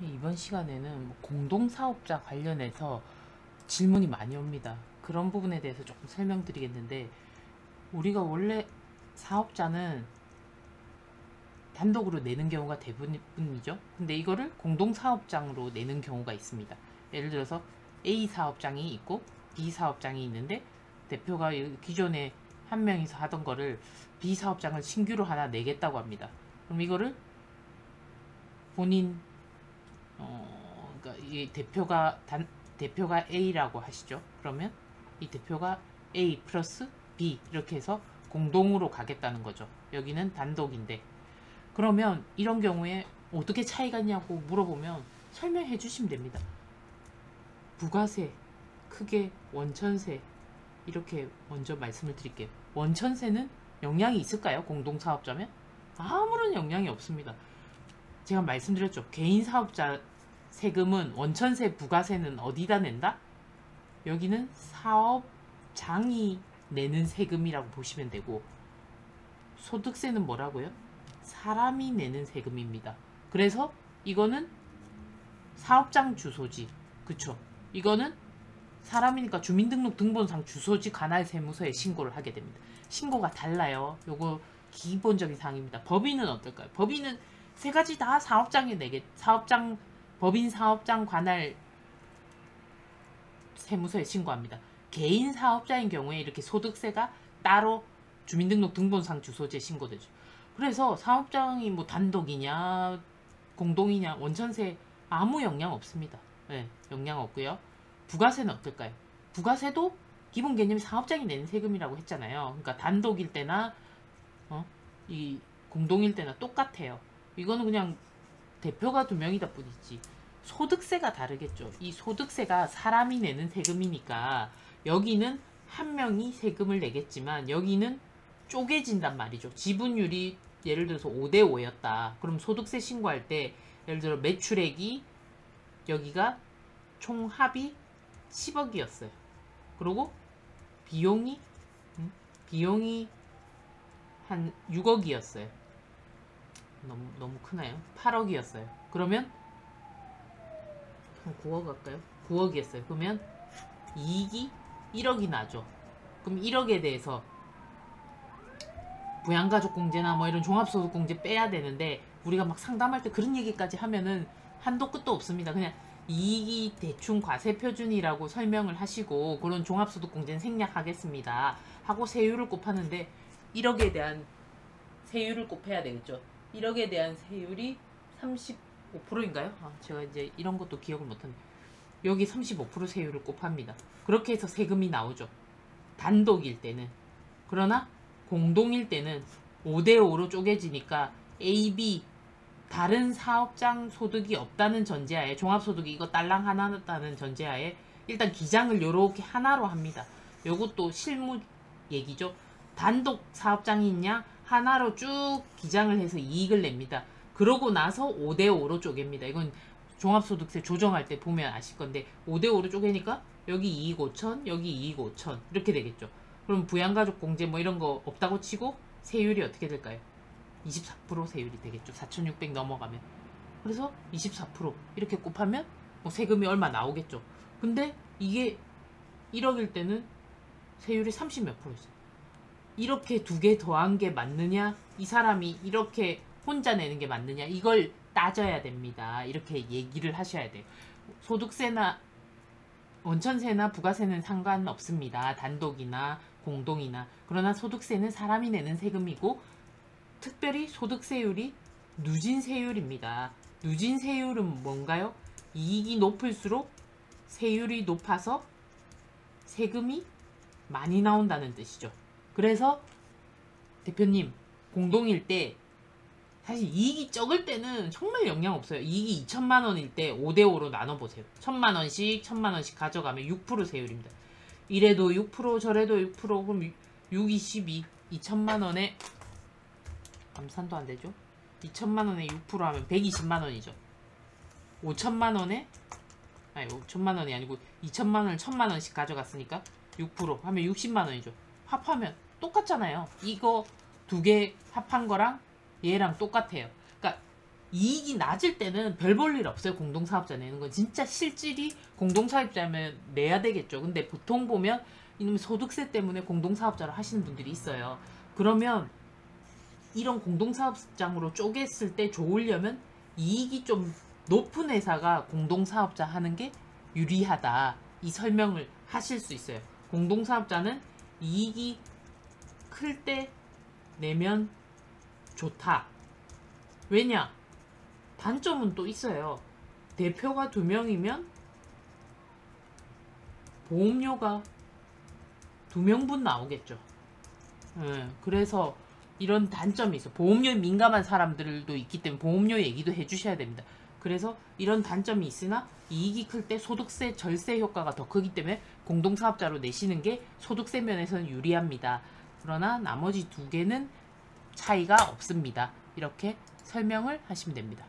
이번 시간에는 뭐 공동사업자 관련해서 질문이 많이 옵니다. 그런 부분에 대해서 조금 설명드리겠는데, 우리가 원래 사업자는 단독으로 내는 경우가 대부분이죠. 근데 이거를 공동사업장으로 내는 경우가 있습니다. 예를 들어서 A 사업장이 있고 B 사업장이 있는데, 대표가 기존에 한 명이서 하던 거를 B 사업장을 신규로 하나 내겠다고 합니다. 그럼 이거를 본인 그러니까 이 대표가 A라고 하시죠. 그러면 이 대표가 A 플러스 B 이렇게 해서 공동으로 가겠다는 거죠. 여기는 단독인데, 그러면 이런 경우에 어떻게 차이가 있냐고 물어보면 설명해 주시면 됩니다. 부가세, 크게 원천세, 이렇게 먼저 말씀을 드릴게요. 원천세는 영향이 있을까요? 공동사업자면 아무런 영향이 없습니다. 제가 말씀드렸죠. 개인 사업자 세금은 원천세, 부가세는 어디다 낸다? 여기는 사업장이 내는 세금이라고 보시면 되고, 소득세는 뭐라고요? 사람이 내는 세금입니다. 그래서 이거는 사업장 주소지, 그쵸? 이거는 사람이니까 주민등록등본상 주소지 관할세무서에 신고를 하게 됩니다. 신고가 달라요. 요거 기본적인 사항입니다. 법인은 어떨까요? 법인은 세 가지 다 사업장에 법인 사업장 관할 세무서에 신고합니다. 개인 사업자인 경우에 이렇게 소득세가 따로 주민등록등본상 주소지에 신고되죠. 그래서 사업장이 뭐 단독이냐 공동이냐 원천세 아무 영향 없습니다. 네, 영향 없고요. 부가세는 어떨까요? 부가세도 기본 개념이 사업장이 내는 세금이라고 했잖아요. 그러니까 단독일 때나 이 공동일 때나 똑같아요. 이거는 그냥 대표가 두 명이다 뿐이지. 소득세가 다르겠죠. 이 소득세가 사람이 내는 세금이니까 여기는 한 명이 세금을 내겠지만 여기는 쪼개진단 말이죠. 지분율이 예를 들어서 5대5였다. 그럼 소득세 신고할 때 예를 들어 매출액이 여기가 총 합이 10억이었어요. 그리고 비용이 한 6억이었어요. 너무 크나요? 8억이었어요. 그러면 한 9억 할까요? 9억이었어요. 그러면 이익이 1억이 나죠. 그럼 1억에 대해서 부양가족공제나 뭐 이런 종합소득공제 빼야 되는데, 우리가 막 상담할 때 그런 얘기까지 하면은 한도 끝도 없습니다. 그냥 이익이 대충 과세표준이라고 설명을 하시고 그런 종합소득공제는 생략하겠습니다 하고 세율을 곱하는데, 1억에 대한 세율을 곱해야 되겠죠. 1억에 대한 세율이 35%인가요? 제가 이제 이런 것도 기억을 못하네. 여기 35% 세율을 곱합니다. 그렇게 해서 세금이 나오죠. 단독일 때는. 그러나 공동일 때는 5대5로 쪼개지니까 A, B 다른 사업장 소득이 없다는 전제하에, 종합소득이 이거 딸랑 하나 났다는 전제하에 일단 기장을 요렇게 하나로 합니다. 요것도 실무 얘기죠. 단독 사업장이 있냐? 하나로 쭉 기장을 해서 이익을 냅니다. 그러고 나서 5대5로 쪼갭니다. 이건 종합소득세 조정할 때 보면 아실 건데, 5대5로 쪼개니까 여기 이익 5천, 여기 이익 5천 이렇게 되겠죠. 그럼 부양가족 공제 뭐 이런 거 없다고 치고 세율이 어떻게 될까요? 24% 세율이 되겠죠. 4,600 넘어가면. 그래서 24% 이렇게 곱하면 뭐 세금이 얼마 나오겠죠. 근데 이게 1억일 때는 세율이 30 몇 프로였어요. 이렇게 두 개 더한 게 맞느냐, 이 사람이 이렇게 혼자 내는 게 맞느냐, 이걸 따져야 됩니다. 이렇게 얘기를 하셔야 돼요. 소득세나 원천세나 부가세는 상관없습니다. 단독이나 공동이나. 그러나 소득세는 사람이 내는 세금이고, 특별히 소득세율이 누진세율입니다. 누진세율은 뭔가요? 이익이 높을수록 세율이 높아서 세금이 많이 나온다는 뜻이죠. 그래서 대표님, 공동일 때 사실 이익이 적을 때는 정말 영향 없어요. 이익이 2천만 원일 때 5대5로 나눠보세요. 1,000만 원씩 가져가면 6% 세율입니다. 이래도 6%, 저래도 6%, 그럼 6, 22, 2천만 원에 감산도 안 되죠? 2천만 원에 6% 하면 120만 원이죠. 5천만 원에, 아니 5천만 원이 아니고 2천만 원을 1,000만 원씩 가져갔으니까 6% 하면 60만 원이죠. 합하면 똑같잖아요. 이거 두 개 합한 거랑 얘랑 똑같아요. 그러니까 이익이 낮을 때는 별 볼 일 없어요. 공동사업자 내는 건 진짜 실질이 공동사업자면 내야 되겠죠. 근데 보통 보면 이놈 소득세 때문에 공동사업자를 하시는 분들이 있어요. 그러면 이런 공동사업장으로 쪼갰을 때 좋으려면 이익이 좀 높은 회사가 공동사업자 하는 게 유리하다. 이 설명을 하실 수 있어요. 공동사업자는 이익이 클 때 내면 좋다. 왜냐? 단점은 또 있어요. 대표가 2명이면 보험료가 2명분 나오겠죠. 그래서 이런 단점이 있어. 보험료에 민감한 사람들도 있기 때문에 보험료 얘기도 해주셔야 됩니다. 그래서 이런 단점이 있으나 이익이 클 때 소득세 절세 효과가 더 크기 때문에 공동사업자로 내시는 게 소득세 면에서는 유리합니다. 그러나 나머지 2개는 차이가 없습니다. 이렇게 설명을 하시면 됩니다.